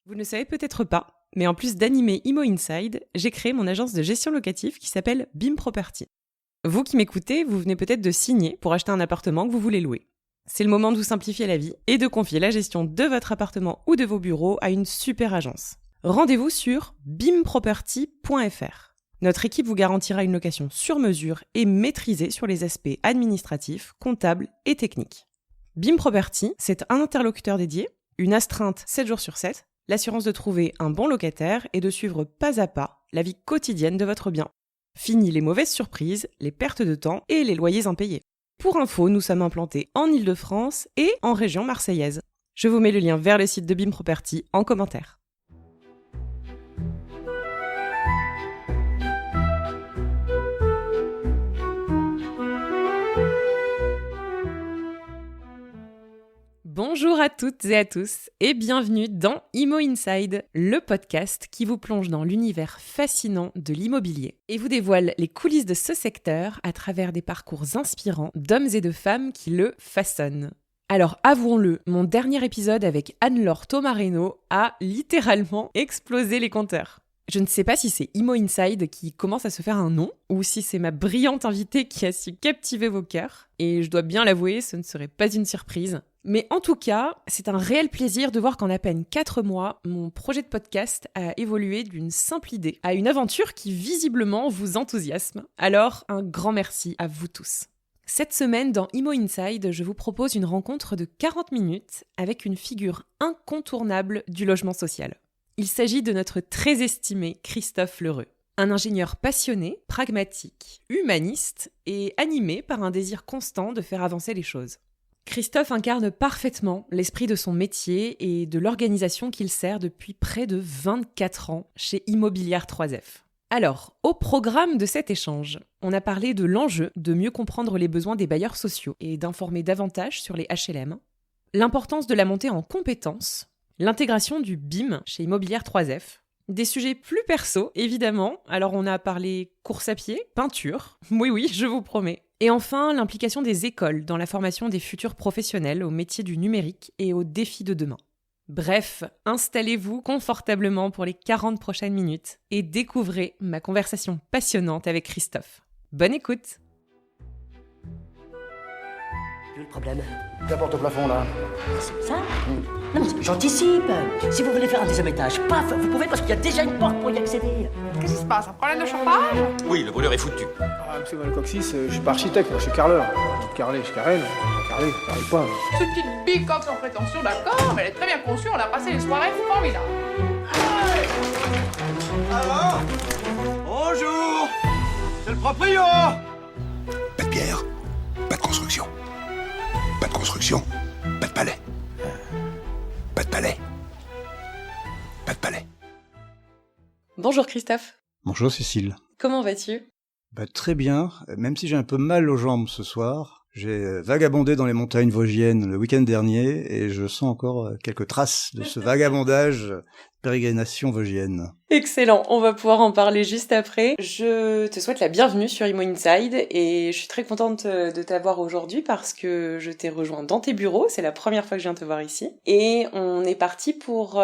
Vous ne le savez peut-être pas, mais en plus d'animer Imo Inside, j'ai créé mon agence de gestion locative qui s'appelle BIM Property. Vous qui m'écoutez, vous venez peut-être de signer pour acheter un appartement que vous voulez louer. C'est le moment de vous simplifier la vie et de confier la gestion de votre appartement ou de vos bureaux à une super agence. Rendez-vous sur bimproperty.fr. Notre équipe vous garantira une location sur mesure et maîtrisée sur les aspects administratifs, comptables et techniques. BIM Property, c'est un interlocuteur dédié, une astreinte 7 jours sur 7, l'assurance de trouver un bon locataire et de suivre pas à pas la vie quotidienne de votre bien. Fini les mauvaises surprises, les pertes de temps et les loyers impayés. Pour info, nous sommes implantés en Île-de-France et en région marseillaise. Je vous mets le lien vers le site de BIM Property en commentaire. Bonjour à toutes et à tous et bienvenue dans Imo Inside, le podcast qui vous plonge dans l'univers fascinant de l'immobilier et vous dévoile les coulisses de ce secteur à travers des parcours inspirants d'hommes et de femmes qui le façonnent. Alors avouons-le, mon dernier épisode avec Anne-Laure Tomareno a littéralement explosé les compteurs. Je ne sais pas si c'est Imo Inside qui commence à se faire un nom ou si c'est ma brillante invitée qui a su captiver vos cœurs. Et je dois bien l'avouer, ce ne serait pas une surprise. Mais en tout cas, c'est un réel plaisir de voir qu'en à peine 4 mois, mon projet de podcast a évolué d'une simple idée à une aventure qui visiblement vous enthousiasme. Alors, un grand merci à vous tous. Cette semaine, dans Imo Inside, je vous propose une rencontre de 40 minutes avec une figure incontournable du logement social. Il s'agit de notre très estimé Christophe Lheureux. Un ingénieur passionné, pragmatique, humaniste et animé par un désir constant de faire avancer les choses. Christophe incarne parfaitement l'esprit de son métier et de l'organisation qu'il sert depuis près de 24 ans chez Immobilière 3F. Alors, au programme de cet échange, on a parlé de l'enjeu de mieux comprendre les besoins des bailleurs sociaux et d'informer davantage sur les HLM, l'importance de la montée en compétences, l'intégration du BIM chez Immobilière 3F, des sujets plus perso, évidemment. Alors on a parlé course à pied, peinture, oui, je vous promets. Et enfin, l'implication des écoles dans la formation des futurs professionnels aux métiers du numérique et aux défis de demain. Bref, installez-vous confortablement pour les 40 prochaines minutes et découvrez ma conversation passionnante avec Christophe. Bonne écoute! Quel est le problème? La porte au plafond, là. C'est ça? Non, mais j'anticipe. Si vous voulez faire un deuxième étage, paf, vous pouvez parce qu'il y a déjà une porte pour y accéder. Qu'est-ce qui se passe? Un problème de chauffage? Oui, le brûleur est foutu. Ah, monsieur Valcocsis, je suis pas architecte, moi, je suis carreleur. Je carrelé, je carrele. Carré pas. C'est une petite bicoque sans prétention, d'accord, mais elle est très bien conçue, on a passé des soirées formidables. Alors? Bonjour! C'est le proprio! Pas de pierre, pas de construction. Pas de construction, pas de palais. Pas de palais. Pas de palais. Bonjour Christophe, Bonjour Cécile. comment vas-tu? Très bien, même si j'ai un peu mal aux jambes ce soir. J'ai vagabondé dans les montagnes vosgiennes le week-end dernier et je sens encore quelques traces de ce vagabondage, pérégrination vosgienne. Excellent, on va pouvoir en parler juste après. Je te souhaite la bienvenue sur Imo Inside et je suis très contente de t'avoir aujourd'hui parce que je t'ai rejoint dans tes bureaux, c'est la première fois que je viens te voir ici. Et on est parti pour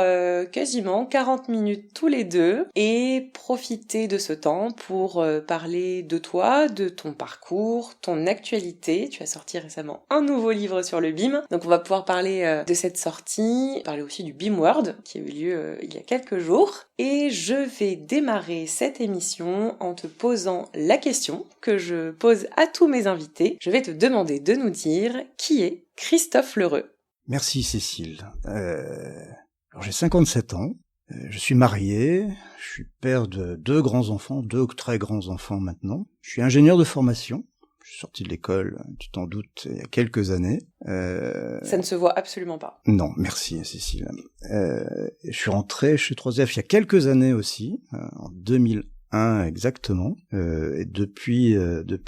quasiment 40 minutes tous les deux et profiter de ce temps pour parler de toi, de ton parcours, ton actualité. Tu as sorti récemment un nouveau livre sur le BIM, donc on va pouvoir parler de cette sortie, parler aussi du BIM World qui a eu lieu il y a quelques jours. Et je vais démarrer cette émission en te posant la question que je pose à tous mes invités. Je vais te demander de nous dire qui est Christophe Lheureux. Merci Cécile. Alors j'ai 57 ans, je suis marié, je suis père de 2 grands-enfants, 2 très grands-enfants maintenant. Je suis ingénieur de formation. Je suis sorti de l'école, tu t'en doutes, il y a quelques années. Ça ne se voit absolument pas. Non, merci Cécile. Je suis rentré chez 3F il y a quelques années aussi, en 2001. Exactement. Et depuis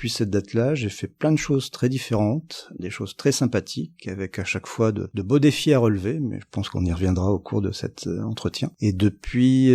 cette date-là, j'ai fait plein de choses très différentes, des choses très sympathiques, avec à chaque fois de beaux défis à relever, mais je pense qu'on y reviendra au cours de cet entretien. Et depuis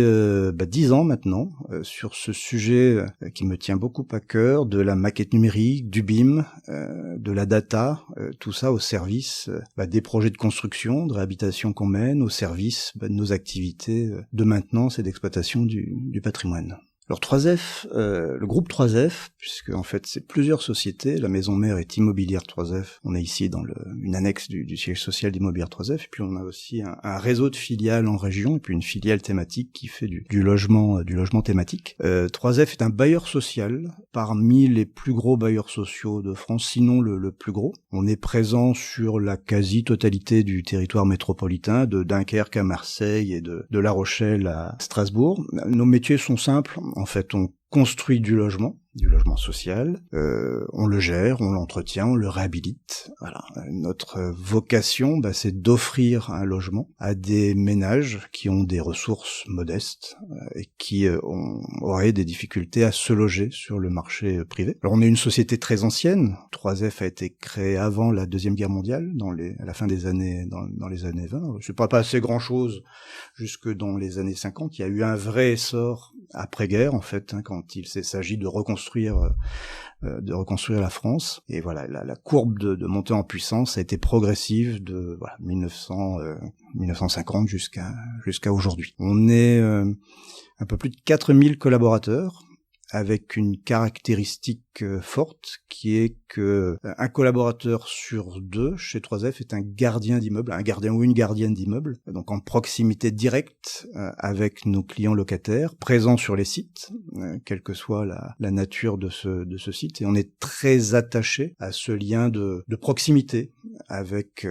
10 ans maintenant, sur ce sujet qui me tient beaucoup à cœur, de la maquette numérique, du BIM, de la data, tout ça au service des projets de construction, de réhabilitation qu'on mène, au service de nos activités de maintenance et d'exploitation du patrimoine. Alors 3F, le groupe 3F, puisque en fait c'est plusieurs sociétés, la maison mère est Immobilière 3F, on est ici dans une annexe du siège social d'Immobilière 3F, et puis on a aussi un réseau de filiales en région, et puis une filiale thématique qui fait du logement thématique. 3F est un bailleur social, parmi les plus gros bailleurs sociaux de France, sinon le plus gros. On est présent sur la quasi-totalité du territoire métropolitain, de Dunkerque à Marseille et de La Rochelle à Strasbourg. Nos métiers sont simples. En fait, on construit du logement social, on le gère, on l'entretient, on le réhabilite. Voilà. Notre vocation, c'est d'offrir un logement à des ménages qui ont des ressources modestes et qui auraient des difficultés à se loger sur le marché privé. Alors on est une société très ancienne. 3F a été créé avant la Deuxième Guerre mondiale, à la fin des années, dans les années 20. C'est pas passé grand-chose jusque dans les années 50. Il y a eu un vrai essor après-guerre, en fait, quand il s'agit de reconstruire la France. Et voilà, la courbe de montée en puissance a été progressive de 1950 jusqu'à aujourd'hui. On est un peu plus de 4000 collaborateurs, avec une caractéristique forte qui est que un collaborateur sur 2 chez 3F est un gardien d'immeuble, un gardien ou une gardienne d'immeuble, donc en proximité directe avec nos clients locataires, présents sur les sites, quelle que soit la nature de ce site, et on est très attaché à ce lien de proximité avec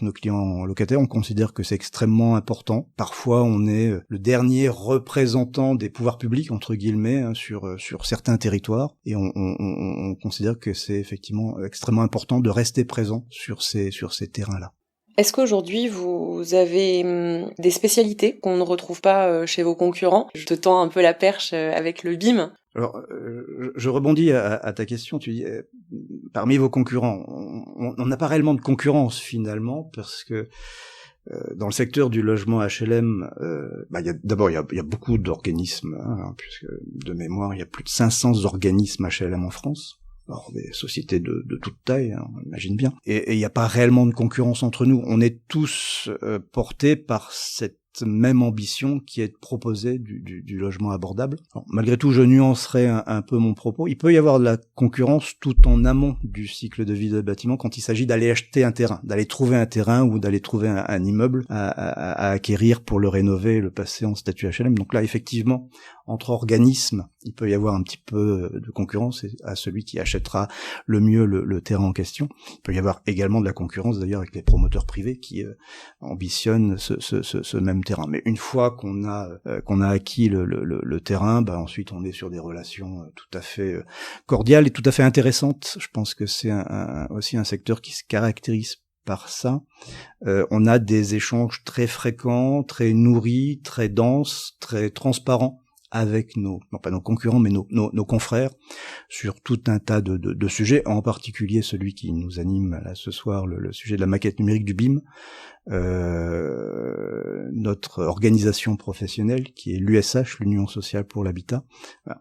nos clients locataires. On considère que c'est extrêmement important. Parfois, on est le dernier représentant des pouvoirs publics, entre guillemets, sur certains territoires, et on considère que c'est effectivement extrêmement important de rester présent sur ces terrains-là. Est-ce qu'aujourd'hui vous avez des spécialités qu'on ne retrouve pas chez vos concurrents ? Je te tends un peu la perche avec le BIM. Alors, je rebondis à ta question. Tu dis, parmi vos concurrents, on n'a pas réellement de concurrence finalement, parce que dans le secteur du logement HLM, il y a beaucoup d'organismes, puisque de mémoire, il y a plus de 500 organismes HLM en France. Alors, des sociétés de toute taille, on imagine bien. Et il n'y a pas réellement de concurrence entre nous. On est tous portés par cette même ambition qui est de proposer du logement abordable. Alors, malgré tout, je nuancerai un peu mon propos. Il peut y avoir de la concurrence tout en amont du cycle de vie de bâtiment, quand il s'agit d'aller acheter un terrain, d'aller trouver un terrain ou d'aller trouver un immeuble à acquérir pour le rénover et le passer en statut HLM. Donc là, effectivement, entre organismes, il peut y avoir un petit peu de concurrence à celui qui achètera le mieux le terrain en question. Il peut y avoir également de la concurrence d'ailleurs avec les promoteurs privés qui ambitionnent ce même terrain. Mais une fois qu'on a acquis le terrain, ensuite on est sur des relations tout à fait cordiales et tout à fait intéressantes. Je pense que c'est aussi un secteur qui se caractérise par ça. On a des échanges très fréquents, très nourris, très denses, très transparents avec non pas nos concurrents, mais nos confrères, sur tout un tas de sujets, en particulier celui qui nous anime là ce soir, le sujet de la maquette numérique du BIM. Notre organisation professionnelle, qui est l'USH, l'Union sociale pour l'habitat,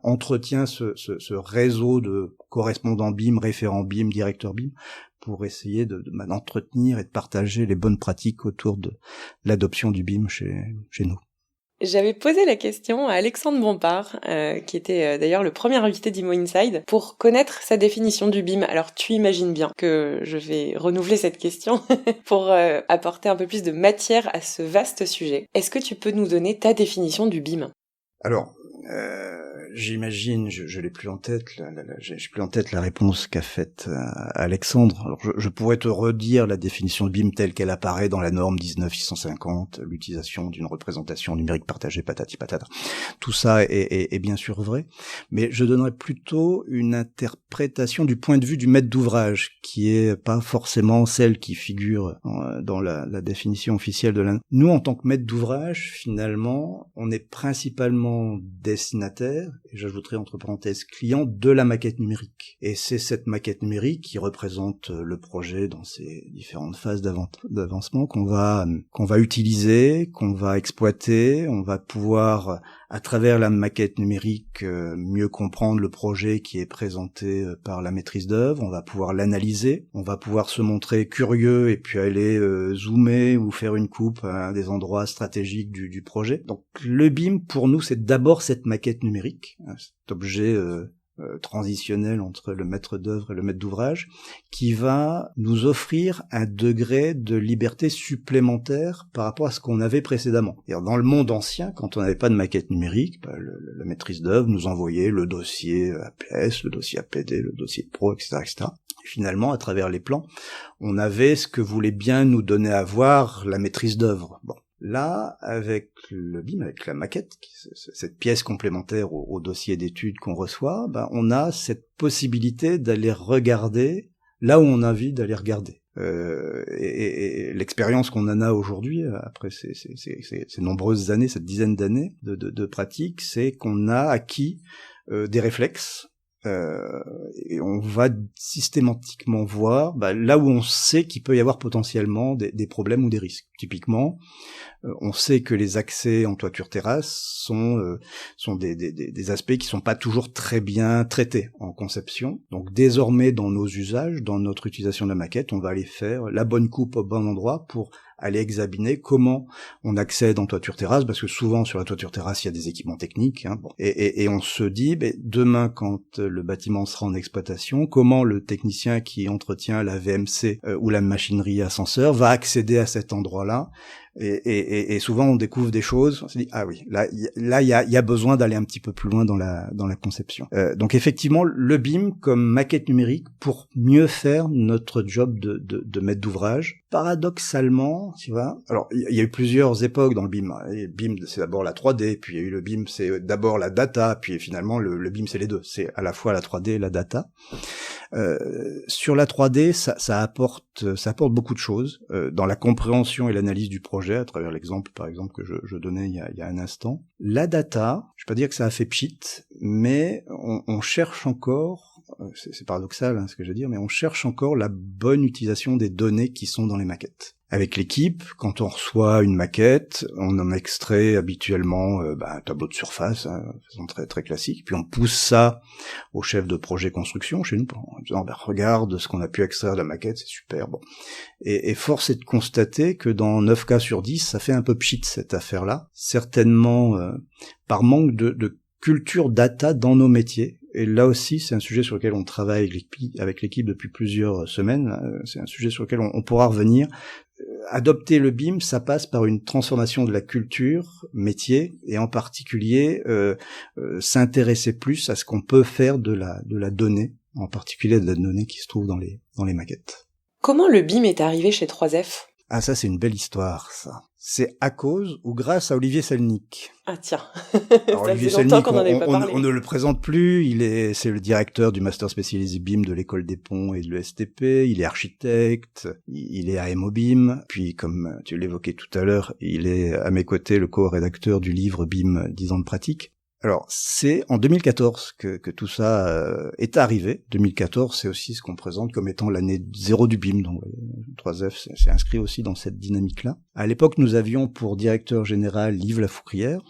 entretient ce réseau de correspondants BIM, référents BIM, directeurs BIM, pour essayer d'entretenir et de partager les bonnes pratiques autour de l'adoption du BIM chez nous. J'avais posé la question à Alexandre Bompard, qui était d'ailleurs le premier invité d'Imo Inside, pour connaître sa définition du BIM. Alors tu imagines bien que je vais renouveler cette question pour apporter un peu plus de matière à ce vaste sujet. Est-ce que tu peux nous donner ta définition du BIM ? Alors, j'imagine, je l'ai plus en tête, j'ai plus en tête la réponse qu'a faite Alexandre. Alors je pourrais te redire la définition de BIM telle qu'elle apparaît dans la norme 19650, l'utilisation d'une représentation numérique partagée, patati patata. Tout ça est bien sûr vrai, mais je donnerais plutôt une interprétation du point de vue du maître d'ouvrage, qui est pas forcément celle qui figure dans la définition officielle de la. Nous, en tant que maître d'ouvrage, finalement, on est principalement destinataire et j'ajouterai entre parenthèses client, de la maquette numérique. Et c'est cette maquette numérique qui représente le projet dans ses différentes phases d'avancement qu'on va utiliser, qu'on va exploiter. On va pouvoir, à travers la maquette numérique, mieux comprendre le projet qui est présenté par la maîtrise d'œuvre. On va pouvoir l'analyser, on va pouvoir se montrer curieux et puis aller zoomer ou faire une coupe à des endroits stratégiques du projet. Donc le BIM, pour nous, c'est d'abord cette maquette numérique, cet objet transitionnel entre le maître d'œuvre et le maître d'ouvrage, qui va nous offrir un degré de liberté supplémentaire par rapport à ce qu'on avait précédemment. Et dans le monde ancien, quand on n'avait pas de maquette numérique, la maîtrise d'œuvre nous envoyait le dossier APS, le dossier APD, le dossier Pro, etc., etc. Et finalement, à travers les plans, on avait ce que voulait bien nous donner à voir la maîtrise d'œuvre. Bon. Là, avec le BIM, avec la maquette, cette pièce complémentaire au dossier d'études qu'on reçoit, on a cette possibilité d'aller regarder là où on a envie d'aller regarder. Et l'expérience qu'on en a aujourd'hui, après ces nombreuses années, cette dizaine d'années de pratique, c'est qu'on a acquis des réflexes. Et on va systématiquement voir là où on sait qu'il peut y avoir potentiellement des problèmes ou des risques. Typiquement, on sait que les accès en toiture terrasse sont des aspects qui sont pas toujours très bien traités en conception. Donc désormais, dans nos usages, dans notre utilisation de la maquette, on va aller faire la bonne coupe au bon endroit pour aller examiner comment on accède en toiture terrasse, parce que souvent sur la toiture terrasse il y a des équipements techniques, et on se dit demain quand le bâtiment sera en exploitation, comment le technicien qui entretient la VMC ou la machinerie ascenseur va accéder à cet endroit-là. Et souvent on découvre des choses, on se dit ah oui, là il y a besoin d'aller un petit peu plus loin dans la conception. Donc effectivement le BIM comme maquette numérique pour mieux faire notre job de maître d'ouvrage. Paradoxalement, tu vois, alors il y a eu plusieurs époques dans le BIM. Le BIM c'est d'abord la 3D, puis il y a eu le BIM c'est d'abord la data, puis finalement le BIM c'est les deux, c'est à la fois la 3D et la data. Sur la 3D, ça apporte beaucoup de choses dans la compréhension et l'analyse du projet, à travers l'exemple, par exemple, que je donnais il y a un instant. La data, je vais pas dire que ça a fait pchit, mais on cherche encore, c'est paradoxal ce que je veux dire, mais on cherche encore la bonne utilisation des données qui sont dans les maquettes. Avec l'équipe, quand on reçoit une maquette, on en extrait habituellement un tableau de surface, façon très très classique, puis on pousse ça au chef de projet construction chez nous en disant regarde ce qu'on a pu extraire de la maquette, c'est super. Bon. Et force est de constater que dans 9 cas sur 10, ça fait un peu pchit cette affaire-là, certainement par manque de culture data dans nos métiers. Et là aussi, c'est un sujet sur lequel on travaille avec l'équipe depuis plusieurs semaines. C'est un sujet sur lequel on pourra revenir. Adopter le BIM, ça passe par une transformation de la culture métier, et en particulier s'intéresser plus à ce qu'on peut faire de la donnée, en particulier de la donnée qui se trouve dans les maquettes. Comment le BIM est arrivé chez 3F ? Ah, ça, c'est une belle histoire, ça. C'est à cause ou grâce à Olivier Salnick. Ah, tiens. Alors, ça Olivier fait longtemps Salnick, qu'on n'en avait pas parlé. on ne le présente plus. C'est le directeur du master spécialisé BIM de l'école des ponts et de l'ESTP. Il est architecte. Il est AMO BIM. Puis, comme tu l'évoquais tout à l'heure, il est à mes côtés le co-rédacteur du livre BIM 10 ans de pratique. Alors, c'est en 2014 que tout ça est arrivé. 2014, c'est aussi ce qu'on présente comme étant l'année zéro du BIM. Donc, 3F, c'est inscrit aussi dans cette dynamique-là. À l'époque, nous avions pour directeur général Yves Lafoucrière,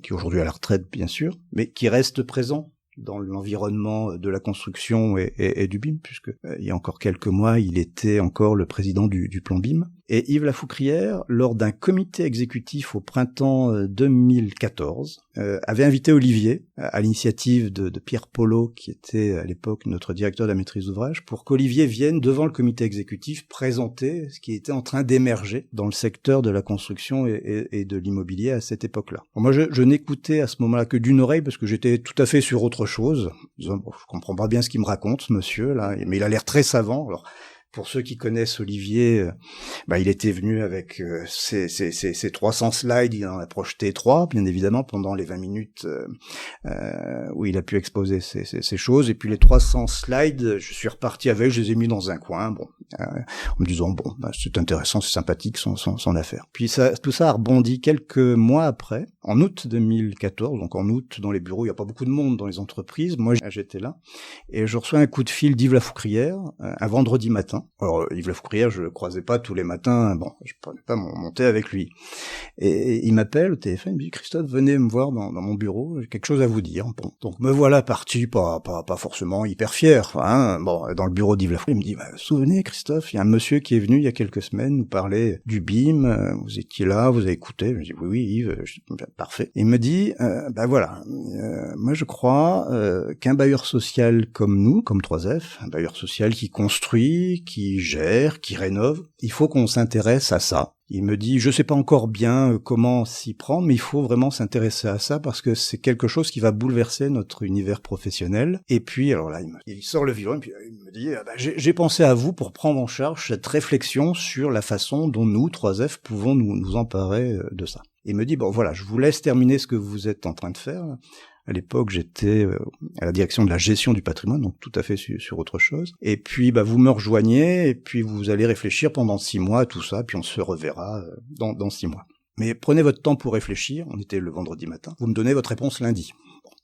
qui est aujourd'hui à la retraite, bien sûr, mais qui reste présent dans l'environnement de la construction et du BIM, puisque il y a encore quelques mois, il était encore le président du plan BIM. Et Yves Lafoucrière, lors d'un comité exécutif au printemps 2014, avait invité Olivier, à l'initiative de Pierre Polo, qui était à l'époque notre directeur de la maîtrise d'ouvrage, pour qu'Olivier vienne devant le comité exécutif présenter ce qui était en train d'émerger dans le secteur de la construction et de l'immobilier à cette époque-là. Bon, moi, je n'écoutais à ce moment-là que d'une oreille, parce que j'étais tout à fait sur autre chose, en disant, je comprends pas bien ce qu'il me raconte, ce monsieur, là, mais il a l'air très savant. Alors, Pour ceux qui connaissent Olivier, il était venu avec ses 300 slides, il en a projeté 3, bien évidemment, pendant les 20 minutes où il a pu exposer ces choses. Et puis les 300 slides, je suis reparti avec, je les ai mis dans un coin, en me disant, c'est intéressant, c'est sympathique, son affaire. Puis tout ça a rebondi quelques mois après, en août 2014, donc en août, dans les bureaux, il n'y a pas beaucoup de monde dans les entreprises, moi j'étais là, et je reçois un coup de fil d'Yves Lafoucrière, un vendredi matin. Alors Yves Lafoucrière, je le croisais pas tous les matins, je prenais pas mon thé avec lui. Et il m'appelle au téléphone, il me dit, Christophe, venez me voir dans mon bureau, j'ai quelque chose à vous dire. Bon, donc me voilà parti, pas forcément hyper fier, dans le bureau d'Yves Lafoucrière, il me dit, vous vous souvenez Christophe, il y a un monsieur qui est venu il y a quelques semaines nous parler du BIM, vous étiez là, vous avez écouté. Je me dis, oui Yves, parfait. Il me dit, moi je crois qu'un bailleur social comme nous, comme 3F, un bailleur social qui construit, qui gère, qui rénove, il faut qu'on s'intéresse à ça. Il me dit, je sais pas encore bien comment s'y prendre, mais il faut vraiment s'intéresser à ça parce que c'est quelque chose qui va bouleverser notre univers professionnel. Et puis, alors là, il sort le violon et puis il me dit, j'ai pensé à vous pour prendre en charge cette réflexion sur la façon dont nous, 3F, pouvons nous emparer de ça. Il me dit, je vous laisse terminer ce que vous êtes en train de faire. À l'époque, j'étais à la direction de la gestion du patrimoine, donc tout à fait sur autre chose. Et puis, vous me rejoignez, et puis vous allez réfléchir pendant 6 mois à tout ça, puis on se reverra dans 6 mois. Mais prenez votre temps pour réfléchir, on était le vendredi matin, vous me donnez votre réponse lundi.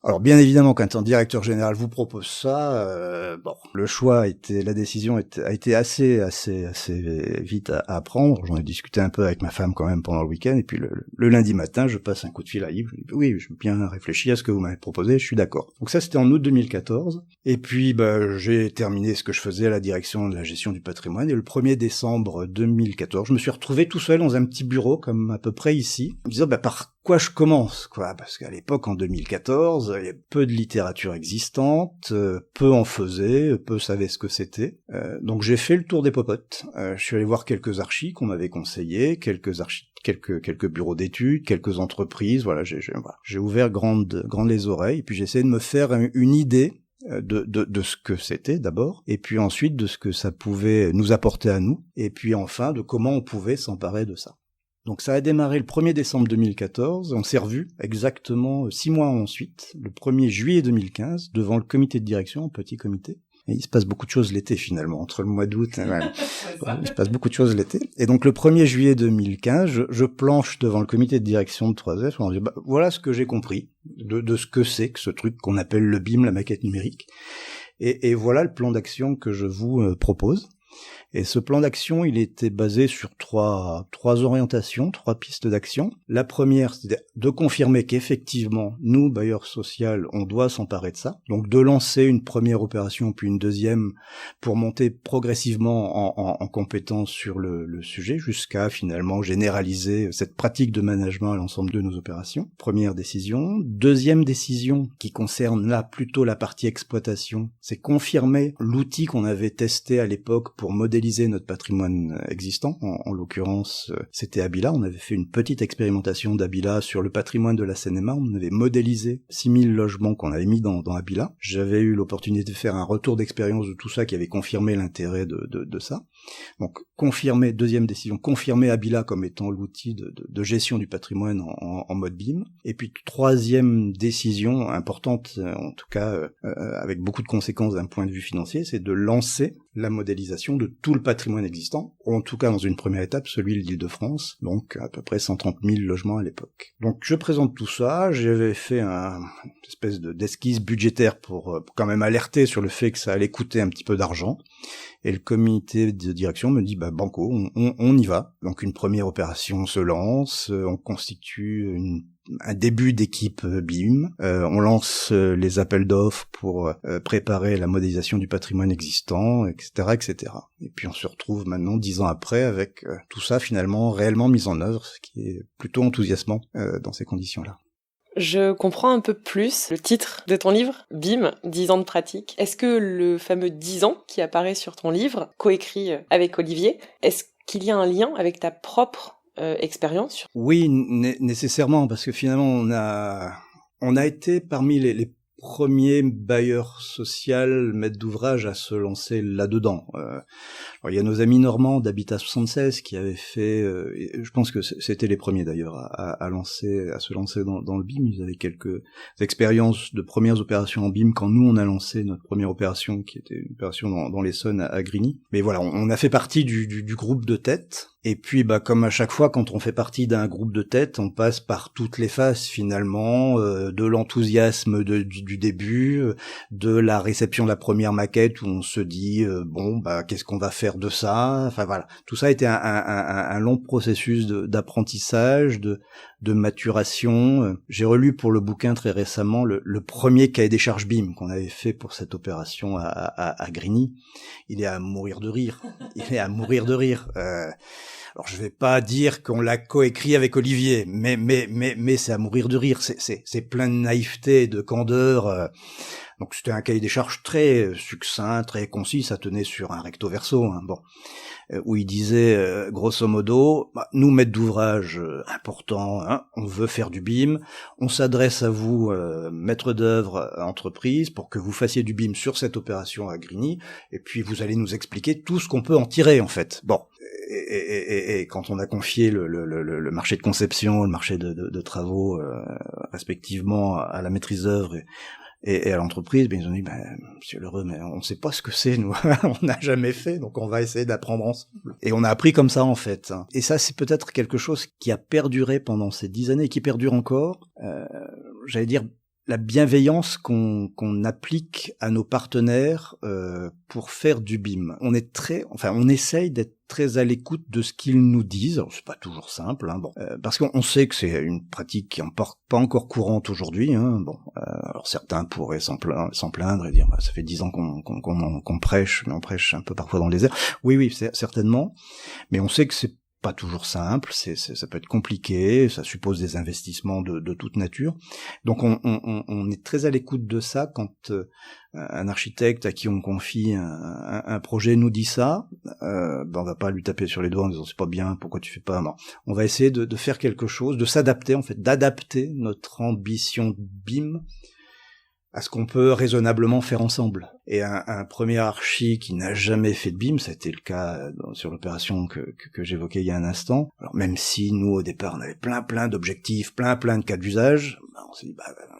Alors bien évidemment, quand un directeur général vous propose ça, le choix la décision a été assez vite à prendre. J'en ai discuté un peu avec ma femme quand même pendant le week-end, et puis le lundi matin, je passe un coup de fil à Yves. Je lui dis, oui, je veux bien réfléchir à ce que vous m'avez proposé, je suis d'accord. Donc ça, c'était en août 2014, et puis j'ai terminé ce que je faisais à la direction de la gestion du patrimoine, et le 1er décembre 2014, je me suis retrouvé tout seul dans un petit bureau, comme à peu près ici, en me disant, par quoi je commence, parce qu'à l'époque, en 2014, il y avait peu de littérature existante, peu en faisaient, peu savaient ce que c'était. Donc j'ai fait le tour des popotes. Je suis allé voir quelques archis qu'on m'avait conseillés, quelques bureaux d'études, quelques entreprises. Voilà, j'ai ouvert grandes les oreilles, et puis j'ai essayé de me faire une idée de ce que c'était d'abord, et puis ensuite de ce que ça pouvait nous apporter à nous, et puis enfin de comment on pouvait s'emparer de ça. Donc ça a démarré le 1er décembre 2014, on s'est revus exactement 6 mois ensuite, le 1er juillet 2015, devant le comité de direction, un petit comité. Et il se passe beaucoup de choses l'été finalement, entre le mois d'août, il se passe beaucoup de choses l'été. Et donc le 1er juillet 2015, je planche devant le comité de direction de 3F, on dit, voilà ce que j'ai compris de ce que c'est que ce truc qu'on appelle le BIM, la maquette numérique. Et voilà le plan d'action que je vous propose. Et ce plan d'action, il était basé sur trois orientations, 3 pistes d'action. La première, c'était de confirmer qu'effectivement, nous, bailleurs sociaux, on doit s'emparer de ça. Donc de lancer une première opération, puis une deuxième, pour monter progressivement en compétence sur le sujet, jusqu'à finalement généraliser cette pratique de management à l'ensemble de nos opérations. Première décision. Deuxième décision, qui concerne là plutôt la partie exploitation, c'est confirmer l'outil qu'on avait testé à l'époque pour modéliser notre patrimoine existant. En l'occurrence, c'était Habila. On avait fait une petite expérimentation d'Habila sur le patrimoine de la Seine-et-Marne. On avait modélisé 6000 logements qu'on avait mis dans Habila. J'avais eu l'opportunité de faire un retour d'expérience de tout ça qui avait confirmé l'intérêt de ça. Donc, deuxième décision, confirmer Habila comme étant l'outil de gestion du patrimoine en mode BIM. Et puis, troisième décision importante, en tout cas, avec beaucoup de conséquences d'un point de vue financier, c'est de lancer la modélisation de tout le patrimoine existant, ou en tout cas dans une première étape, celui de l'Île-de-France, donc à peu près 130 000 logements à l'époque. Donc je présente tout ça, j'avais fait une espèce d'esquisse budgétaire pour quand même alerter sur le fait que ça allait coûter un petit peu d'argent, et le comité de direction me dit banco, on y va. Donc une première opération se lance, on constitue un début d'équipe BIM, on lance les appels d'offres pour préparer la modélisation du patrimoine existant, etc., etc. Et puis on se retrouve maintenant 10 ans après avec tout ça finalement réellement mis en œuvre, ce qui est plutôt enthousiasmant dans ces conditions-là. Je comprends un peu plus le titre de ton livre, BIM, 10 ans de pratique. Est-ce que le fameux 10 ans qui apparaît sur ton livre, coécrit avec Olivier, est-ce qu'il y a un lien avec ta propre expérience? Oui, nécessairement, parce que finalement on a été parmi les premier bailleur social, maître d'ouvrage à se lancer là-dedans. Alors, il y a nos amis normands d'Habitat 76 qui avaient fait, je pense que c'était les premiers d'ailleurs à se lancer dans le BIM. Ils avaient quelques expériences de premières opérations en BIM quand nous on a lancé notre première opération qui était une opération dans l'Essonne à Grigny. Mais voilà, on a fait partie du groupe de tête. Et puis, comme à chaque fois, quand on fait partie d'un groupe de tête, on passe par toutes les phases, finalement, de l'enthousiasme du début, de la réception de la première maquette où on se dit, qu'est-ce qu'on va faire de ça? Enfin, voilà. Tout ça a été un long processus d'apprentissage, de maturation. J'ai relu pour le bouquin très récemment le premier cahier des charges BIM qu'on avait fait pour cette opération à Grigny. Il est à mourir de rire. Alors je vais pas dire qu'on l'a coécrit avec Olivier, mais c'est à mourir de rire. C'est plein de naïveté et de candeur. Donc c'était un cahier des charges très succinct, très concis. Ça tenait sur un recto verso. Où il disait grosso modo, nous maîtres d'ouvrage importants, on veut faire du BIM, on s'adresse à vous maîtres d'œuvre entreprise pour que vous fassiez du BIM sur cette opération à Grigny, et puis vous allez nous expliquer tout ce qu'on peut en tirer en fait. Bon. Et quand on a confié le marché de conception, le marché de travaux respectivement à la maîtrise d'œuvre et à l'entreprise, ils ont dit, monsieur Lheureux, mais on ne sait pas ce que c'est, nous, on n'a jamais fait, donc on va essayer d'apprendre ensemble. Et on a appris comme ça, en fait. Et ça, c'est peut-être quelque chose qui a perduré pendant ces 10 années, et qui perdure encore, j'allais dire, la bienveillance qu'on applique à nos partenaires pour faire du BIM. On essaye d'être très à l'écoute de ce qu'ils nous disent. Alors, c'est pas toujours simple, parce qu'on sait que c'est une pratique qui n'est pas encore courante aujourd'hui. Alors certains pourraient s'en plaindre et dire ça fait 10 ans qu'on prêche, mais on prêche un peu parfois dans les airs. Oui, certainement. Mais on sait que c'est pas toujours simple, ça peut être compliqué, ça suppose des investissements de toute nature. Donc on est très à l'écoute de ça quand un architecte à qui on confie un projet nous dit ça, on va pas lui taper sur les doigts en disant c'est pas bien, pourquoi tu fais pas. Non. On va essayer de faire quelque chose, de s'adapter en fait, d'adapter notre ambition BIM à ce qu'on peut raisonnablement faire ensemble. Et un premier archi qui n'a jamais fait de BIM, ça a été le cas sur l'opération que j'évoquais il y a un instant. Alors même si nous au départ on avait plein d'objectifs, plein de cas d'usage, on s'est dit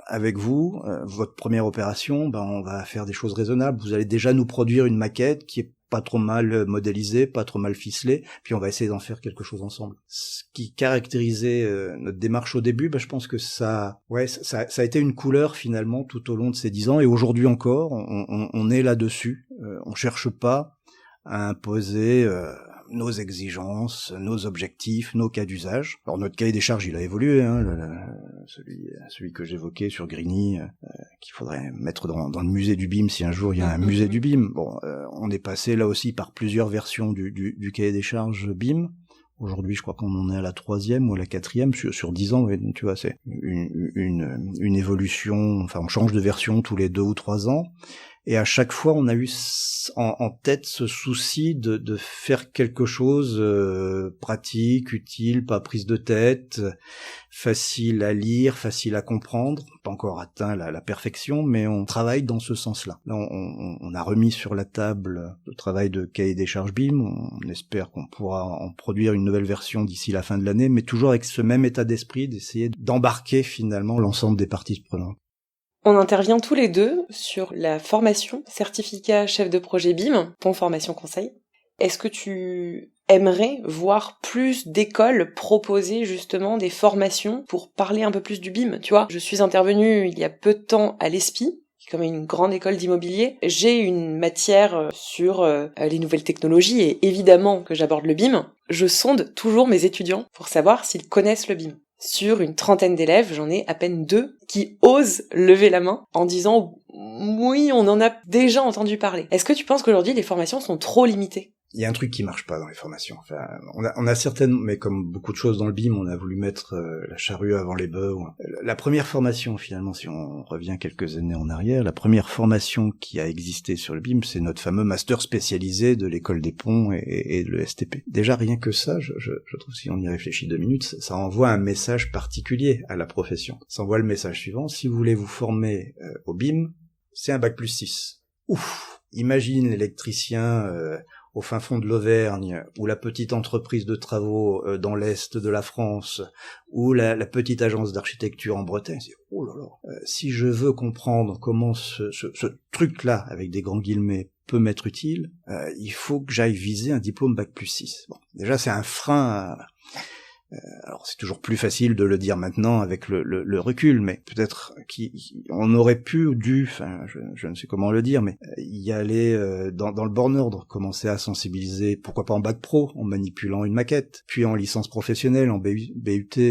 avec vous, votre première opération, on va faire des choses raisonnables. Vous allez déjà nous produire une maquette qui est pas trop mal modélisée, pas trop mal ficelée, puis on va essayer d'en faire quelque chose ensemble. Ce qui caractérisait notre démarche au début, je pense que ça a été une couleur finalement tout au long de ces 10 ans, et aujourd'hui encore, on est là-dessus. On cherche pas à imposer nos exigences, nos objectifs, nos cas d'usage. Alors notre cahier des charges, il a évolué, celui que j'évoquais sur Grigny, qu'il faudrait mettre dans le musée du BIM si un jour il y a un musée du BIM. On est passé là aussi par plusieurs versions du cahier des charges BIM. Aujourd'hui, je crois qu'on en est à la 3e ou à la 4e sur 10 ans. Ouais, donc, tu vois, c'est une évolution. Enfin, on change de version tous les 2 ou 3 ans. Et à chaque fois, on a eu en tête ce souci de faire quelque chose pratique, utile, pas prise de tête, facile à lire, facile à comprendre. Pas encore atteint la perfection, mais on travaille dans ce sens-là. Là, on a remis sur la table le travail de cahier des charges BIM. On espère qu'on pourra en produire une nouvelle version d'ici la fin de l'année, mais toujours avec ce même état d'esprit d'essayer d'embarquer finalement l'ensemble des parties prenantes. On intervient tous les deux sur la formation certificat chef de projet BIM, ton formation conseil. Est-ce que tu aimerais voir plus d'écoles proposer justement des formations pour parler un peu plus du BIM? Tu vois, je suis intervenue il y a peu de temps à l'ESPI, qui est comme une grande école d'immobilier. J'ai une matière sur les nouvelles technologies et évidemment que j'aborde le BIM. Je sonde toujours mes étudiants pour savoir s'ils connaissent le BIM. Sur une 30aine d'élèves, j'en ai à peine 2 qui osent lever la main en disant « Oui, on en a déjà entendu parler ». Est-ce que tu penses qu'aujourd'hui, les formations sont trop limitées ? il y a un truc qui marche pas dans les formations. Enfin, on a certainement, mais comme beaucoup de choses dans le BIM, on a voulu mettre la charrue avant les bœufs. La première formation, finalement, si on revient quelques années en arrière, la première formation qui a existé sur le BIM, c'est notre fameux master spécialisé de l'école des ponts et de l'ESTP. Déjà, rien que ça, je trouve, si on y réfléchit 2 minutes, ça envoie un message particulier à la profession. Ça envoie le message suivant: si vous voulez vous former au BIM, c'est un bac+6. Ouf! Imagine l'électricien au fin fond de l'Auvergne, ou la petite entreprise de travaux dans l'est de la France, ou la petite agence d'architecture en Bretagne. C'est oh là là. Si je veux comprendre comment ce truc-là, avec des grands guillemets, peut m'être utile, il faut que j'aille viser un diplôme bac+6. Bon, déjà c'est un frein. Alors c'est toujours plus facile de le dire maintenant avec le recul, mais peut-être qu'on aurait pu ou dû, enfin je ne sais comment le dire, mais y aller dans le bon ordre, commencer à sensibiliser, pourquoi pas en bac pro, en manipulant une maquette, puis en licence professionnelle, en BUT,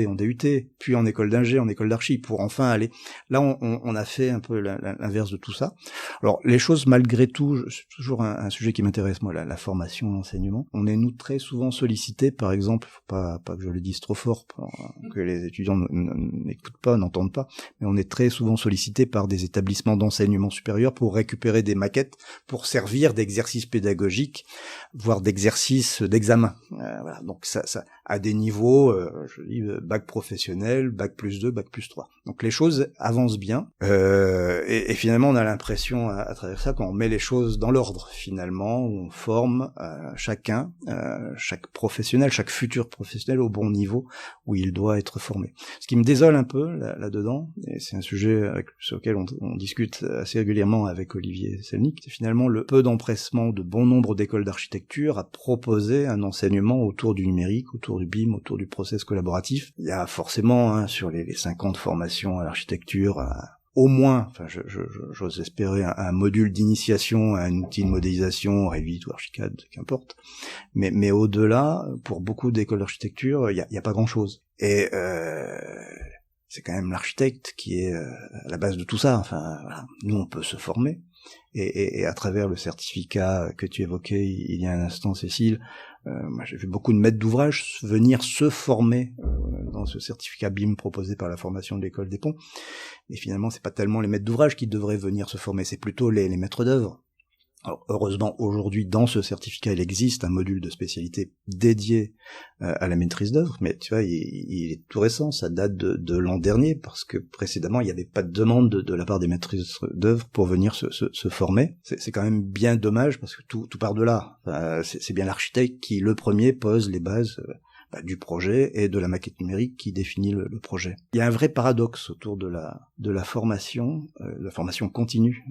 en DUT, puis en école d'ingé, en école d'archi, pour enfin aller. Là on a fait un peu l'inverse de tout ça. Alors les choses malgré tout, c'est toujours un sujet qui m'intéresse moi, la formation, l'enseignement. On est nous très souvent sollicités, par exemple, faut pas que je le dise trop fort pour que les étudiants n'écoutent pas, n'entendent pas, mais on est très souvent sollicité par des établissements d'enseignement supérieur pour récupérer des maquettes pour servir d'exercice pédagogique, voire d'exercice d'examen. Voilà. Donc ça à des niveaux, je dis bac professionnel, bac+2, bac+3. Donc les choses avancent bien, et finalement on a l'impression à travers ça qu'on met les choses dans l'ordre finalement, où on forme chacun, chaque professionnel, chaque futur professionnel au bon niveau où il doit être formé. Ce qui me désole un peu là-dedans, et c'est un sujet sur lequel on discute assez régulièrement avec Olivier Selnik, c'est finalement le peu d'empressement de bon nombre d'écoles d'architecture à proposer un enseignement autour du numérique, autour du BIM, autour du process collaboratif. Il y a forcément sur les 50 formations à l'architecture, au moins, enfin j'ose espérer un module d'initiation à un outil de modélisation, Revit ou Archicad, qu'importe. Mais au-delà, pour beaucoup d'écoles d'architecture, il y a pas grand-chose. Et c'est quand même l'architecte qui est à la base de tout ça. Enfin, voilà. Nous, on peut se former. Et à travers le certificat que tu évoquais il y a un instant, Cécile, moi j'ai vu beaucoup de maîtres d'ouvrage venir se former dans ce certificat BIM proposé par la formation de l'école des ponts. Et finalement, c'est pas tellement les maîtres d'ouvrage qui devraient venir se former, c'est plutôt les maîtres d'œuvre. Alors, heureusement, aujourd'hui, dans ce certificat, il existe un module de spécialité dédié à la maîtrise d'œuvre, mais tu vois, il est tout récent, ça date de l'an dernier, parce que précédemment, il n'y avait pas de demande de la part des maîtrises d'œuvre pour venir se former. C'est quand même bien dommage, parce que tout part de là. C'est bien l'architecte qui, le premier, pose les bases du projet et de la maquette numérique qui définit le projet. Il y a un vrai paradoxe autour de la formation continue,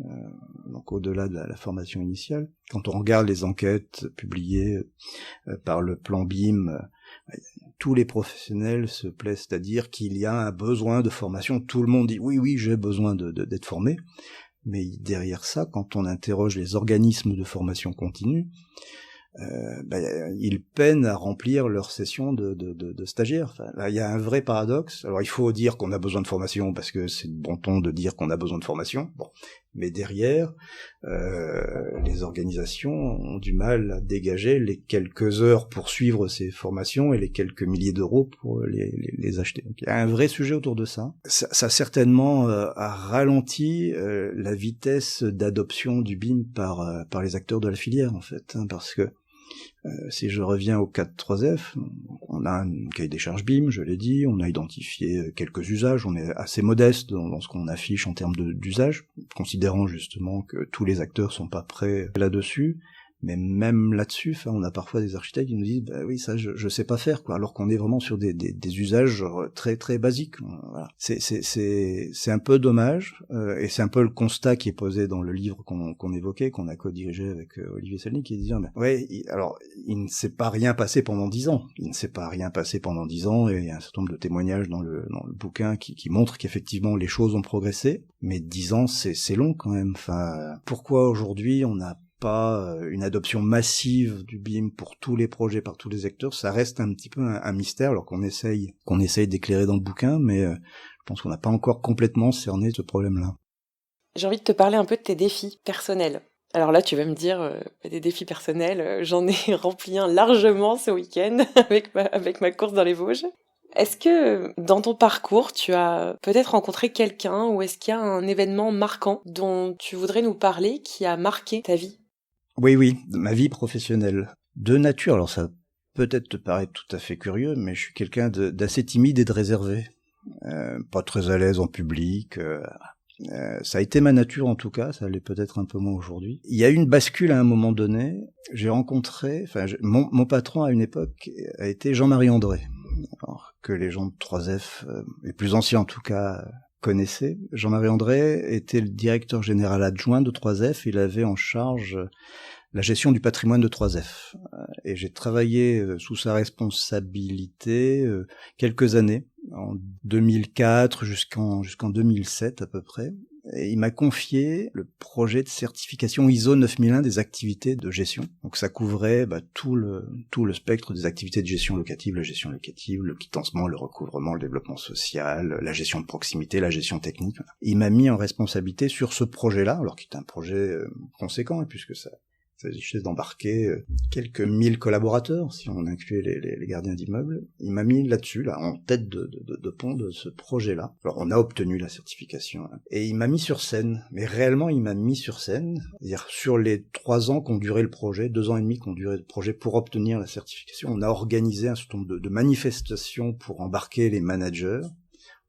donc au-delà de la formation initiale. Quand on regarde les enquêtes publiées par le plan BIM, tous les professionnels se plaisent à dire qu'il y a un besoin de formation. Tout le monde dit oui, j'ai besoin d'être formé. Mais derrière ça, quand on interroge les organismes de formation continue, ils peinent à remplir leur session de stagiaires. Enfin, là, il y a un vrai paradoxe. Alors, il faut dire qu'on a besoin de formation parce que c'est de bon ton de dire qu'on a besoin de formation. Bon, mais derrière, les organisations ont du mal à dégager les quelques heures pour suivre ces formations et les quelques milliers d'euros pour les acheter. Donc, il y a un vrai sujet autour de ça. Ça certainement a ralenti la vitesse d'adoption du BIM par les acteurs de la filière, en fait, parce que si je reviens au cas de 3F, on a un cahier des charges BIM, je l'ai dit, on a identifié quelques usages, on est assez modeste dans ce qu'on affiche en termes d'usage, considérant justement que tous les acteurs sont pas prêts là-dessus, mais même là-dessus, on a parfois des architectes qui nous disent oui, ça je sais pas faire, quoi, alors qu'on est vraiment sur des usages très très basiques. Voilà. C'est un peu dommage, et c'est un peu le constat qui est posé dans le livre qu'on évoquait, qu'on a co-dirigé avec Olivier Selnik, qui est de dire alors il ne s'est pas rien passé pendant 10 ans. Il ne s'est pas rien passé pendant 10 ans, et il y a un certain nombre de témoignages dans le bouquin qui montrent qu'effectivement les choses ont progressé, mais 10 ans c'est long quand même. Enfin, pourquoi aujourd'hui on n'a pas une adoption massive du BIM pour tous les projets, par tous les acteurs? Ça reste un petit peu un mystère, alors qu'on essaye d'éclairer dans le bouquin, mais je pense qu'on n'a pas encore complètement cerné ce problème-là. J'ai envie de te parler un peu de tes défis personnels. Alors là, tu vas me dire, des défis personnels, j'en ai rempli un largement ce week-end avec ma course dans les Vosges. Est-ce que dans ton parcours, tu as peut-être rencontré quelqu'un ou est-ce qu'il y a un événement marquant dont tu voudrais nous parler qui a marqué ta vie ? Oui, ma vie professionnelle. De nature, alors ça peut-être te paraître tout à fait curieux, mais je suis quelqu'un d'assez timide et de réservé. Pas très à l'aise en public. Ça a été ma nature en tout cas, ça l'est peut-être un peu moins aujourd'hui. Il y a eu une bascule à un moment donné. J'ai rencontré, mon patron à une époque a été Jean-Marie André, alors, que les gens de 3F, les plus anciens en tout cas, connaissaient. Jean-Marie André était le directeur général adjoint de 3F, il avait en charge la gestion du patrimoine de 3F. Et j'ai travaillé sous sa responsabilité quelques années, en 2004 jusqu'en 2007 à peu près. Et il m'a confié le projet de certification ISO 9001 des activités de gestion. Donc ça couvrait tout le spectre des activités de gestion locative, la gestion locative, le quitancement, le recouvrement, le développement social, la gestion de proximité, la gestion technique. Il m'a mis en responsabilité sur ce projet-là, alors qu'il est un projet conséquent, puisque ça s'agissait d'embarquer quelques 1000 collaborateurs, si on incluait les gardiens d'immeubles. Il m'a mis là-dessus, en tête de pont de ce projet-là. Alors, on a obtenu la certification. Et il m'a mis sur scène. Mais réellement, il m'a mis sur scène. C'est-à-dire, sur les 3 ans qu'ont duré le projet, 2 ans et demi qu'ont duré le projet pour obtenir la certification, on a organisé un certain nombre de manifestations pour embarquer les managers.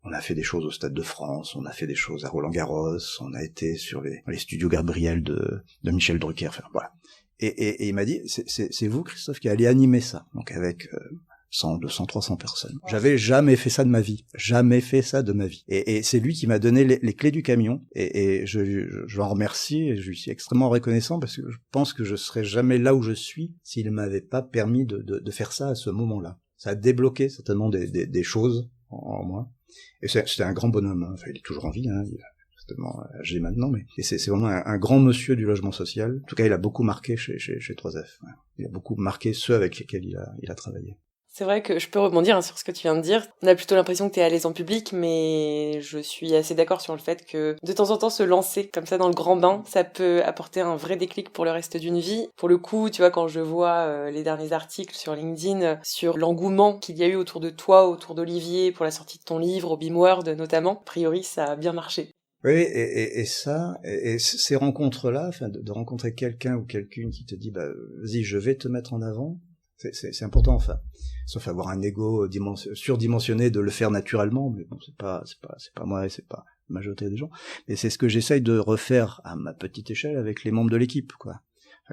On a fait des choses au Stade de France, on a fait des choses à Roland-Garros, on a été sur les studios Gabriel de Michel Drucker, voilà. Et il m'a dit, c'est vous, Christophe, qui allez animer ça, donc avec 100, 200, 300 personnes. J'avais jamais fait ça de ma vie, Et c'est lui qui m'a donné les clés du camion, et je l'en remercie, et je lui suis extrêmement reconnaissant, parce que je pense que je serais jamais là où je suis s'il m'avait pas permis de faire ça à ce moment-là. Ça a débloqué certainement des choses en moi. Et c'était un grand bonhomme, hein. Enfin, il est toujours en vie, hein. Il est certainement âgé maintenant, mais c'est vraiment un grand monsieur du logement social. En tout cas, il a beaucoup marqué chez 3F. Ouais. Il a beaucoup marqué ceux avec lesquels il a travaillé. C'est vrai que je peux rebondir sur ce que tu viens de dire. On a plutôt l'impression que t'es à l'aise en public, mais je suis assez d'accord sur le fait que de temps en temps se lancer comme ça dans le grand bain, ça peut apporter un vrai déclic pour le reste d'une vie. Pour le coup, tu vois, quand je vois les derniers articles sur LinkedIn, sur l'engouement qu'il y a eu autour de toi, autour d'Olivier, pour la sortie de ton livre, au BIM-World notamment, a priori ça a bien marché. Oui, et ces rencontres-là, de rencontrer quelqu'un ou quelqu'une qui te dit, vas-y, je vais te mettre en avant, c'est important, enfin. Sauf avoir un ego surdimensionné de le faire naturellement, mais bon, c'est pas moi, c'est pas la majorité des gens. Mais c'est ce que j'essaye de refaire à ma petite échelle avec les membres de l'équipe, quoi.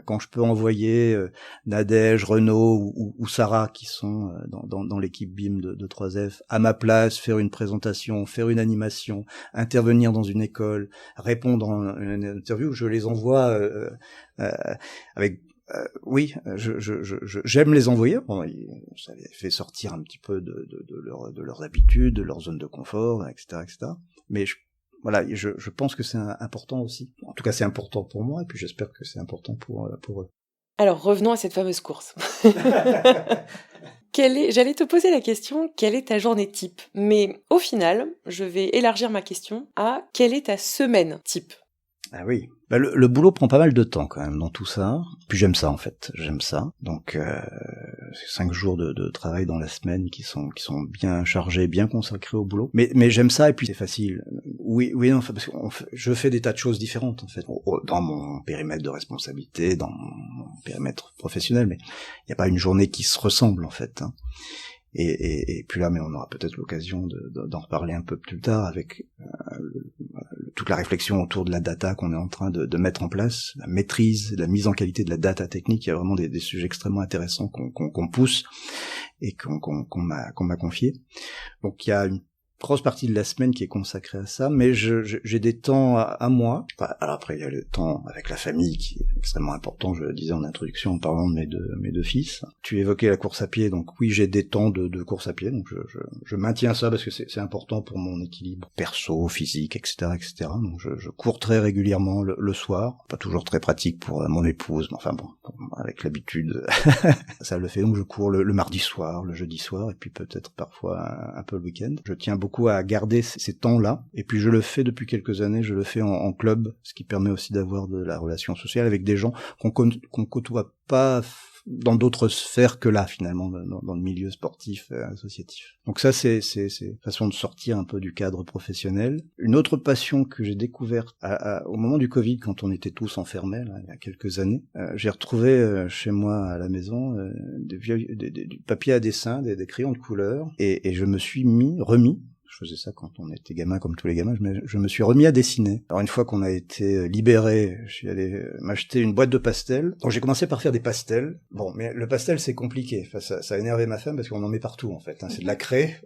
Quand je peux envoyer Nadège, Renaud ou Sarah qui sont dans l'équipe BIM de 3F à ma place, faire une présentation, faire une animation, intervenir dans une école, répondre en une interview, je les envoie avec oui, j'aime les envoyer. Bon, ça les fait sortir un petit peu de leurs habitudes, de leur zone de confort, etc. Mais je pense que c'est important aussi. En tout cas, c'est important pour moi, et puis j'espère que c'est important pour eux. Alors, revenons à cette fameuse course. J'allais te poser la question, quelle est ta journée type ? Mais au final, je vais élargir ma question à quelle est ta semaine type ? Ah oui. Le boulot prend pas mal de temps quand même dans tout ça. Puis j'aime ça en fait, Donc c'est 5 jours de travail dans la semaine qui sont bien chargés, bien consacrés au boulot. Mais j'aime ça et puis c'est facile. Oui, non, parce que je fais des tas de choses différentes en fait dans mon périmètre de responsabilité, dans mon périmètre professionnel. Mais il n'y a pas une journée qui se ressemble en fait. Hein. Et puis là, mais on aura peut-être l'occasion d'en reparler un peu plus tard avec toute la réflexion autour de la data qu'on est en train de mettre en place, la maîtrise, la mise en qualité de la data technique. Il y a vraiment des sujets extrêmement intéressants qu'on pousse et qu'on m'a confié. Donc il y a une grosse partie de la semaine qui est consacrée à ça, mais j'ai des temps à moi. Alors après, il y a le temps avec la famille qui est extrêmement important, je le disais en introduction en parlant de mes deux fils. Tu évoquais la course à pied, donc oui, j'ai des temps de course à pied, donc je maintiens ça parce que c'est important pour mon équilibre perso, physique, etc. Donc je cours très régulièrement le soir, pas toujours très pratique pour mon épouse, mais enfin bon, avec l'habitude, ça le fait, donc je cours le mardi soir, le jeudi soir, et puis peut-être parfois un peu le week-end. Je tiens beaucoup beaucoup à garder ces temps-là. Et puis je le fais depuis quelques années, je le fais en club, ce qui permet aussi d'avoir de la relation sociale avec des gens qu'on côtoie pas dans d'autres sphères que là, finalement, dans le milieu sportif, associatif. Donc ça, c'est façon de sortir un peu du cadre professionnel. Une autre passion que j'ai découverte au moment du Covid, quand on était tous enfermés, là, il y a quelques années, j'ai retrouvé chez moi à la maison du papier à dessin, des crayons de couleur, et je me suis remis, je faisais ça quand on était gamin comme tous les gamins, je me suis remis à dessiner. Alors une fois qu'on a été libéré, je suis allé m'acheter une boîte de pastels. Donc j'ai commencé par faire des pastels. Bon, mais le pastel c'est compliqué. Enfin, ça a énervé ma femme parce qu'on en met partout en fait. Hein. C'est de la craie.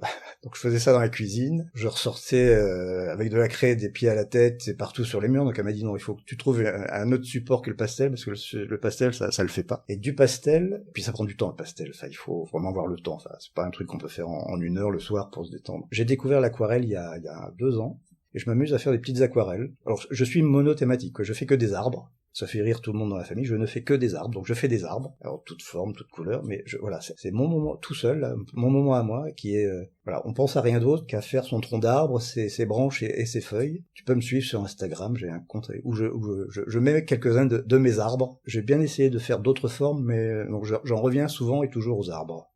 Donc je faisais ça dans la cuisine. Je ressortais avec de la craie des pieds à la tête et partout sur les murs. Donc elle m'a dit non, il faut que tu trouves un autre support que le pastel parce que le pastel ça le fait pas. Et du pastel, puis ça prend du temps le pastel. Enfin, il faut vraiment avoir le temps. Enfin, c'est pas un truc qu'on peut faire en 1 heure le soir pour se détendre. J'ai découvert l'aquarelle il y a 2 ans, et je m'amuse à faire des petites aquarelles. Alors, je suis monothématique, quoi. Je fais que des arbres. Ça fait rire tout le monde dans la famille. Je ne fais que des arbres, donc je fais des arbres. Alors, toute forme, toute couleur, mais voilà, c'est mon moment tout seul, là, mon moment à moi, qui est, voilà, on pense à rien d'autre qu'à faire son tronc d'arbre, ses branches et ses feuilles. Tu peux me suivre sur Instagram, j'ai un compte où je mets quelques-uns de mes arbres. J'ai bien essayé de faire d'autres formes, mais donc j'en reviens souvent et toujours aux arbres.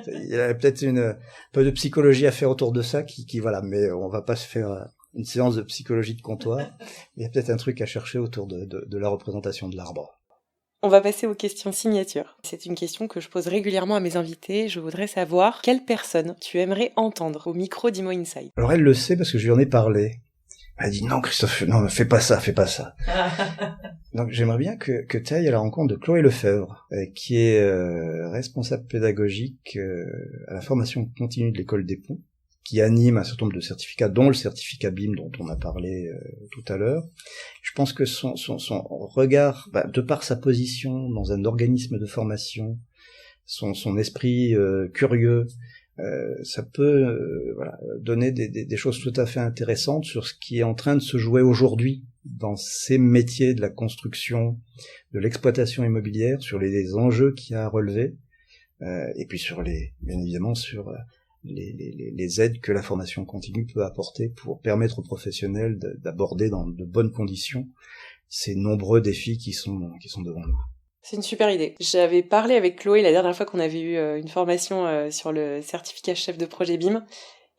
Il y a peut-être un peu de psychologie à faire autour de ça qui voilà, mais on va pas se faire une séance de psychologie de comptoir. Il y a peut-être un truc à chercher autour de la représentation de l'arbre. On va passer aux questions signatures. C'est une question que je pose régulièrement à mes invités. Je voudrais savoir quelle personne tu aimerais entendre au micro d'Imo Inside. Alors elle le sait parce que je lui en ai parlé. Elle a dit non Christophe, non fais pas ça. Donc j'aimerais bien que tu ailles à la rencontre de Chloé Lefebvre, qui est responsable pédagogique à la formation continue de l'école des ponts, qui anime un certain nombre de certificats, dont le certificat BIM dont on a parlé tout à l'heure. Je pense que son regard, de par sa position dans un organisme de formation, son esprit curieux, ça peut donner des choses tout à fait intéressantes sur ce qui est en train de se jouer aujourd'hui dans ces métiers de la construction, de l'exploitation immobilière, sur les enjeux qu'il y a à relever, et puis bien évidemment sur les aides que la formation continue peut apporter pour permettre aux professionnels d'aborder dans de bonnes conditions ces nombreux défis qui sont devant nous. C'est une super idée. J'avais parlé avec Chloé la dernière fois qu'on avait eu une formation sur le certificat chef de projet BIM,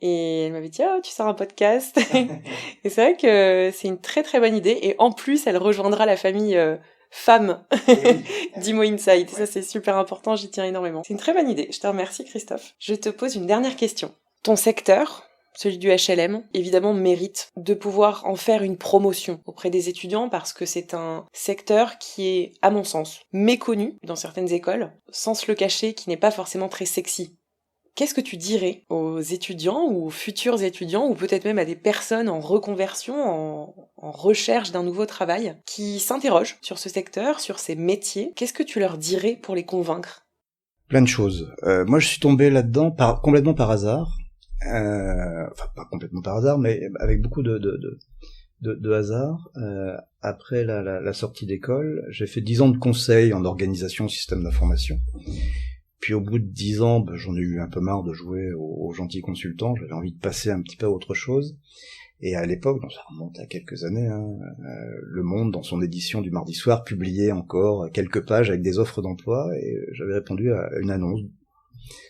et elle m'avait dit tu sors un podcast. Et c'est vrai que c'est une très très bonne idée, et en plus elle rejoindra la famille femme d'Imo Inside. Ça c'est super important, j'y tiens énormément. C'est une très bonne idée. Je te remercie Christophe. Je te pose une dernière question. Ton secteur, celui du HLM, évidemment mérite de pouvoir en faire une promotion auprès des étudiants, parce que c'est un secteur qui est, à mon sens, méconnu dans certaines écoles, sans se le cacher, qui n'est pas forcément très sexy. Qu'est-ce que tu dirais aux étudiants ou aux futurs étudiants, ou peut-être même à des personnes en reconversion, en recherche d'un nouveau travail, qui s'interrogent sur ce secteur, sur ces métiers? Qu'est-ce que tu leur dirais pour les convaincre? Plein de choses. Moi je suis tombé là-dedans complètement par hasard. Enfin pas complètement par hasard, mais avec beaucoup de hasard. Après la sortie d'école, j'ai fait 10 ans de conseil en organisation système d'information. Puis au bout de 10 ans, j'en ai eu un peu marre de jouer aux gentils consultants, j'avais envie de passer un petit peu à autre chose. Et à l'époque, ça remonte à quelques années, Le Monde, dans son édition du mardi soir, publiait encore quelques pages avec des offres d'emploi, et j'avais répondu à une annonce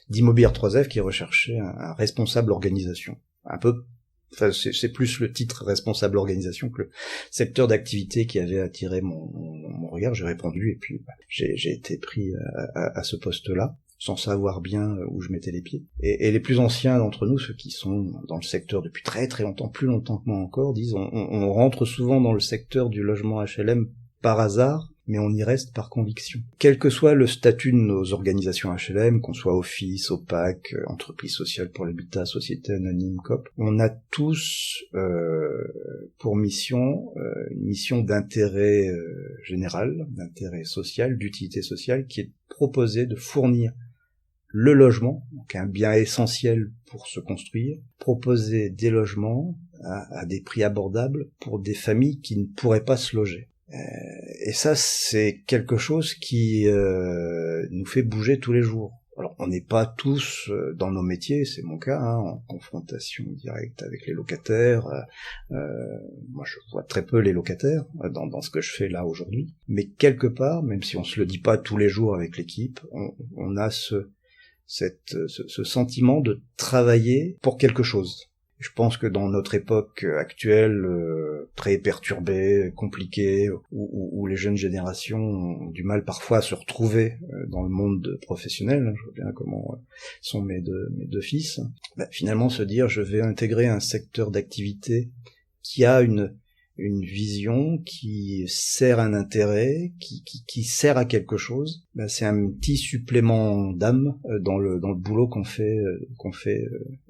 d'Immobilière 3F qui recherchait un responsable organisation. Un peu, enfin, c'est plus le titre responsable organisation que le secteur d'activité qui avait attiré mon regard. J'ai répondu, et puis j'ai été pris à ce poste-là, sans savoir bien où je mettais les pieds. Et les plus anciens d'entre nous, ceux qui sont dans le secteur depuis très très longtemps, plus longtemps que moi encore, disent on rentre souvent dans le secteur du logement HLM par hasard, mais on y reste par conviction. Quel que soit le statut de nos organisations HLM, qu'on soit office, OPAC, entreprise sociale pour l'habitat, société anonyme, COP, on a tous pour mission une mission d'intérêt général, d'intérêt social, d'utilité sociale, qui est proposée de fournir le logement, donc un bien essentiel pour se construire, proposer des logements à des prix abordables pour des familles qui ne pourraient pas se loger. Et ça, c'est quelque chose qui nous fait bouger tous les jours. Alors, on n'est pas tous dans nos métiers, c'est mon cas, en confrontation directe avec les locataires. Moi, je vois très peu les locataires dans ce que je fais là aujourd'hui. Mais quelque part, même si on se le dit pas tous les jours avec l'équipe, on a ce sentiment de travailler pour quelque chose. Je pense que dans notre époque actuelle, très perturbée, compliquée, où les jeunes générations ont du mal parfois à se retrouver dans le monde professionnel, je vois bien comment sont mes deux fils, finalement se dire je vais intégrer un secteur d'activité qui a une vision, qui sert un intérêt, qui sert à quelque chose, c'est un petit supplément d'âme dans le boulot qu'on fait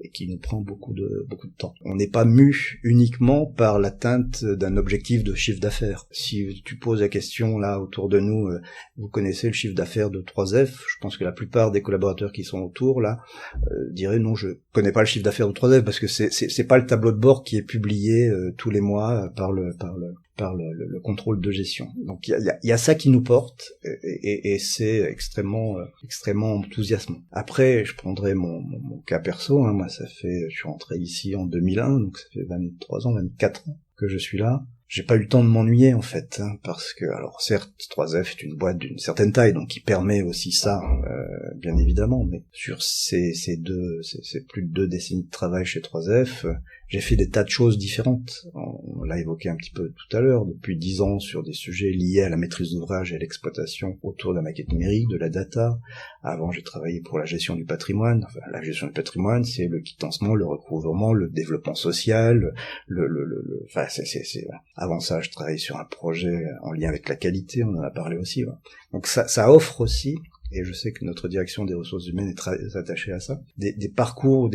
et qui nous prend beaucoup de temps. On n'est pas mu uniquement par l'atteinte d'un objectif de chiffre d'affaires. Si tu poses la question là autour de nous, vous connaissez le chiffre d'affaires de 3F, je pense que la plupart des collaborateurs qui sont autour là diraient non, je connais pas le chiffre d'affaires de 3F parce que c'est pas le tableau de bord qui est publié tous les mois par le contrôle de gestion. Donc il y a ça qui nous porte et c'est extrêmement enthousiasmant. Après, je prendrai mon cas perso, moi je suis rentré ici en 2001, donc ça fait 24 ans que je suis là. J'ai pas eu le temps de m'ennuyer en fait, parce que alors certes 3F est une boîte d'une certaine taille, donc qui permet aussi ça, bien évidemment, mais sur ces plus de 2 décennies de travail chez 3F, j'ai fait des tas de choses différentes. On l'a évoqué un petit peu tout à l'heure, depuis 10 ans sur des sujets liés à la maîtrise d'ouvrage et à l'exploitation autour de la maquette numérique, de la data. Avant, j'ai travaillé pour la gestion du patrimoine. Enfin, la gestion du patrimoine, c'est le quitancement, le recouvrement, le développement social, Avant ça, je travaillais sur un projet en lien avec la qualité, on en a parlé aussi. Ouais. Donc ça offre aussi, et je sais que notre direction des ressources humaines est très attachée à ça, des parcours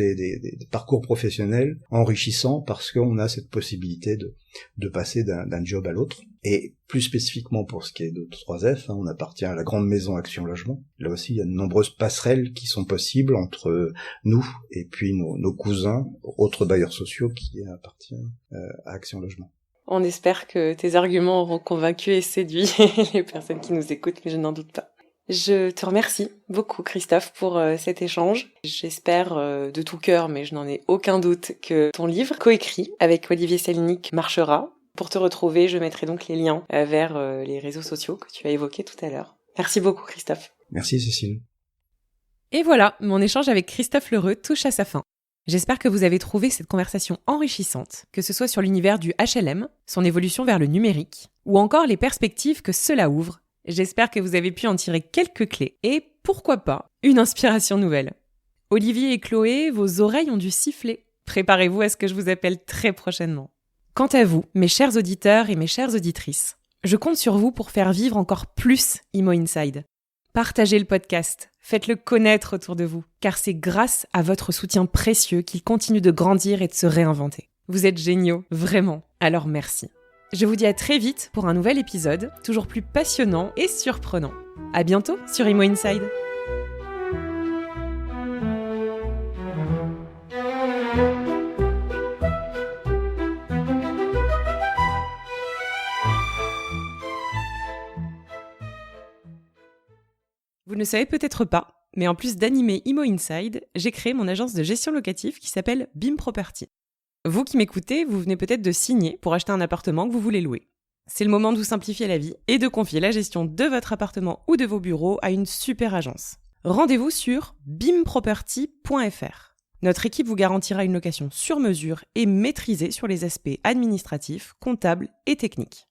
professionnels enrichissants parce qu'on a cette possibilité de passer d'un job à l'autre. Et plus spécifiquement pour ce qui est de 3F, on appartient à la grande maison Action Logement. Là aussi, il y a de nombreuses passerelles qui sont possibles entre nous et puis nos cousins, autres bailleurs sociaux qui appartiennent à Action Logement. On espère que tes arguments auront convaincu et séduit les personnes qui nous écoutent, mais je n'en doute pas. Je te remercie beaucoup, Christophe, pour cet échange. J'espère de tout cœur, mais je n'en ai aucun doute, que ton livre, coécrit avec Olivier Céline-Nick, marchera. Pour te retrouver, je mettrai donc les liens vers les réseaux sociaux que tu as évoqués tout à l'heure. Merci beaucoup, Christophe. Merci, Cécile. Et voilà, mon échange avec Christophe Lheureux touche à sa fin. J'espère que vous avez trouvé cette conversation enrichissante, que ce soit sur l'univers du HLM, son évolution vers le numérique, ou encore les perspectives que cela ouvre. J'espère que vous avez pu en tirer quelques clés et, pourquoi pas, une inspiration nouvelle. Olivier et Chloé, vos oreilles ont dû siffler. Préparez-vous à ce que je vous appelle très prochainement. Quant à vous, mes chers auditeurs et mes chères auditrices, je compte sur vous pour faire vivre encore plus Imo Inside. Partagez le podcast, faites-le connaître autour de vous, car c'est grâce à votre soutien précieux qu'il continue de grandir et de se réinventer. Vous êtes géniaux, vraiment, alors merci. Je vous dis à très vite pour un nouvel épisode, toujours plus passionnant et surprenant. À bientôt sur Imo Inside. Vous ne le savez peut-être pas, mais en plus d'animer Imo Inside, j'ai créé mon agence de gestion locative qui s'appelle BIM Property. Vous qui m'écoutez, vous venez peut-être de signer pour acheter un appartement que vous voulez louer. C'est le moment de vous simplifier la vie et de confier la gestion de votre appartement ou de vos bureaux à une super agence. Rendez-vous sur bimproperty.fr. Notre équipe vous garantira une location sur mesure et maîtrisée sur les aspects administratifs, comptables et techniques.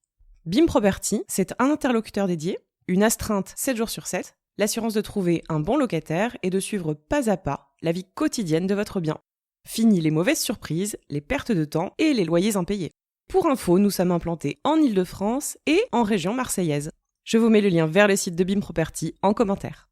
BIM Property, c'est un interlocuteur dédié, une astreinte 7 jours sur 7, l'assurance de trouver un bon locataire et de suivre pas à pas la vie quotidienne de votre bien. Fini les mauvaises surprises, les pertes de temps et les loyers impayés. Pour info, nous sommes implantés en Ile-de-France et en région marseillaise. Je vous mets le lien vers le site de BIM Property en commentaire.